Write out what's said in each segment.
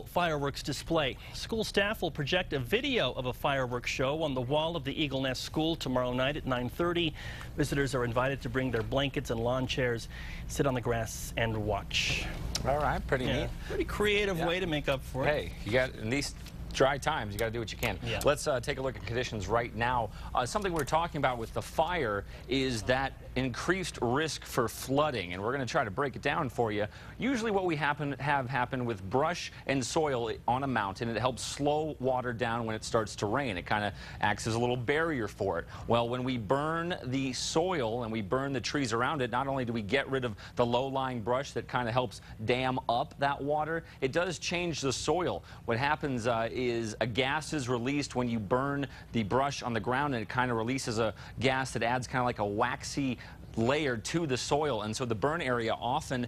Fireworks display. School staff will project a video of a fireworks show on the wall of the Eagle Nest School tomorrow night at 9:30. Visitors are invited to bring their blankets and lawn chairs, sit on the grass, and watch. All right, pretty neat. Pretty creative way to make up for it. Hey, you got in these dry times, you got to do what you can. Yeah. Let's take a look at conditions right now. Something we're talking about with the fire is that increased risk for flooding, and we're going to try to break it down for you. Usually what we have happen with brush and soil on a mountain, it helps slow water down when it starts to rain. It kind of acts as a little barrier for it. Well, when we burn the soil and we burn the trees around it, not only do we get rid of the low-lying brush that kind of helps dam up that water, it does change the soil. What happens is a gas is released when you burn the brush on the ground, and it kind of releases a gas that adds kind of like a waxy layer to the soil, and so the burn area often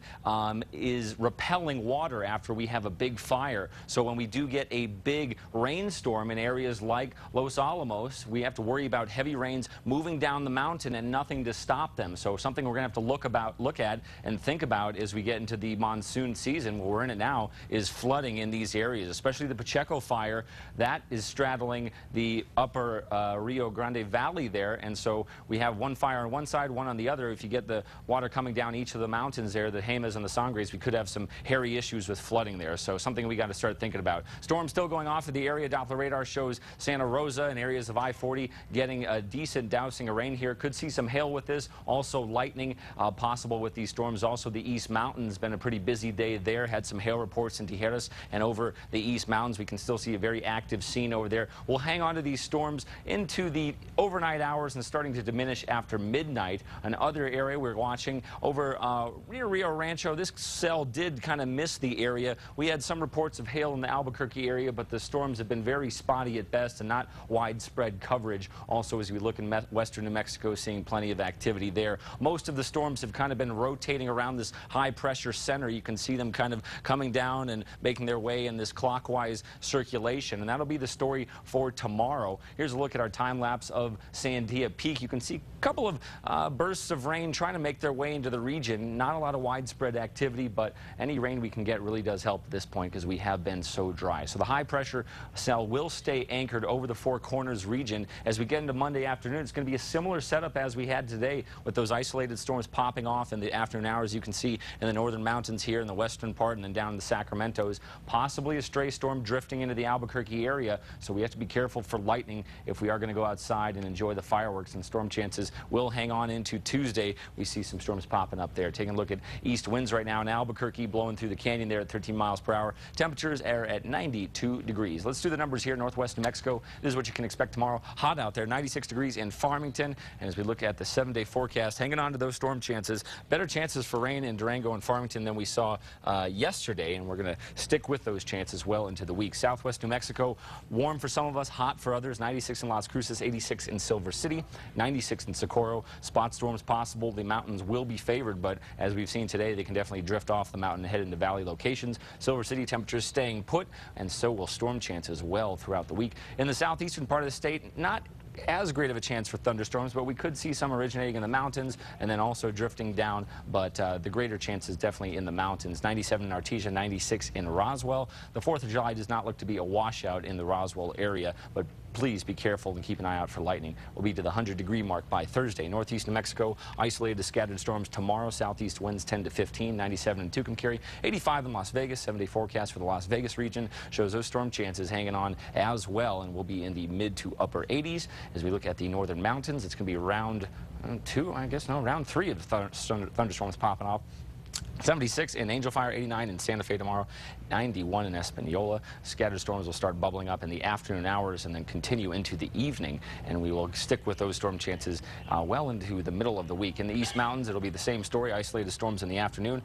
is repelling water after we have a big fire. So when we do get a big rainstorm in areas like Los Alamos, we have to worry about heavy rains moving down the mountain and nothing to stop them. So something we're going to have to look at and think about as we get into the monsoon season, where we're in it now, is flooding in these areas, especially the Pacheco fire. That is straddling the upper Rio Grande Valley there, and so we have one fire on one side, one on the other. If you get the water coming down each of the mountains there, the Jemez and the Sangres, we could have some hairy issues with flooding there. So something we got to start thinking about. Storm still going off of the area. Doppler radar shows Santa Rosa and areas of I-40 getting a decent dousing of rain here. Could see some hail with this. Also lightning possible with these storms. Also the East Mountains, been a pretty busy day there. Had some hail reports in Tijeras and over the East Mountains. We can still see a very active scene over there. We'll hang on to these storms into the overnight hours and starting to diminish after midnight. Another area we're watching over near Rio Rancho. This cell did kind of miss the area. We had some reports of hail in the Albuquerque area, but the storms have been very spotty at best and not widespread coverage. Also, as we look in western New Mexico, seeing plenty of activity there. Most of the storms have kind of been rotating around this high pressure center. You can see them kind of coming down and making their way in this clockwise circulation, and that'll be the story for tomorrow. Here's a look at our time lapse of Sandia Peak. You can see a couple of bursts of rain trying to make their way into the region. Not a lot of widespread activity, but any rain we can get really does help at this point because we have been so dry. So the high pressure cell will stay anchored over the Four Corners region. As we get into Monday afternoon, it's going to be a similar setup as we had today with those isolated storms popping off in the afternoon hours. You can see in the northern mountains here in the western part and then down in the Sacramentos, possibly a stray storm drifting into the Albuquerque area. So we have to be careful for lightning if we are going to go outside and enjoy the fireworks, and storm chances will hang on into Tuesday. We see some storms popping up there. Taking a look at east winds right now in Albuquerque, blowing through the canyon there at 13 miles per hour. Temperatures are at 92 degrees. Let's do the numbers here in northwest New Mexico. This is what you can expect tomorrow. Hot out there, 96 degrees in Farmington. And as we look at the 7-day forecast, hanging on to those storm chances, better chances for rain in Durango and Farmington than we saw yesterday, and we're going to stick with those chances well into the week. Southwest New Mexico, warm for some of us, hot for others. 96 in Las Cruces, 86 in Silver City, 96 in Socorro. Spot storms possible. The mountains will be favored, but as we've seen today, they can definitely drift off the mountain and head into valley locations. Silver City temperatures staying put, and so will storm chances well throughout the week. In the southeastern part of the state, not as great of a chance for thunderstorms, but we could see some originating in the mountains and then also drifting down, but the greater chance is definitely in the mountains. 97 in Artesia, 96 in Roswell. The 4th of July does not look to be a washout in the Roswell area, but please be careful and keep an eye out for lightning. We'll be to the 100-degree mark by Thursday. Northeast New Mexico, isolated to scattered storms tomorrow. Southeast winds 10 to 15, 97 in Tucumcari, 85 in Las Vegas. 7-day forecast for the Las Vegas region shows those storm chances hanging on as well, and we'll be in the mid to upper 80s. As we look at the northern mountains, it's going to be round 2, I guess, no, round 3 of the thunderstorms popping off. 76 in Angel Fire, 89 in Santa Fe tomorrow, 91 in Espanola. Scattered storms will start bubbling up in the afternoon hours and then continue into the evening, and we will stick with those storm chances well into the middle of the week. In the East Mountains, it'll be the same story. Isolated storms in the afternoon.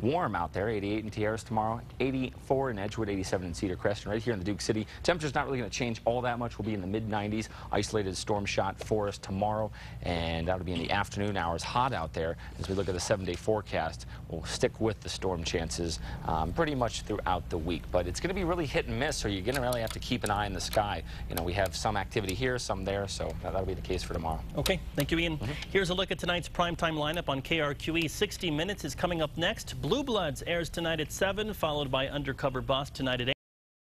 Warm out there, 88 in Tijeras tomorrow, 84 in Edgewood, 87 in Cedar Crest, and right here in the Duke City, temperature's not really going to change all that much. We'll be in the mid-90s. Isolated storm shot for us tomorrow, and that'll be in the afternoon hours. Hot out there. As we look at the 7-day forecast, we'll stick with the storm chances pretty much throughout the week, but it's going to be really hit and miss, so you're going to really have to keep an eye in the sky. You know, we have some activity here, some there, so that'll be the case for tomorrow. Okay, thank you, Ian. Here's a look at tonight's primetime lineup on KRQE. 60 Minutes is coming up next. Blue Bloods airs tonight at 7, followed by Undercover Boss tonight at 8.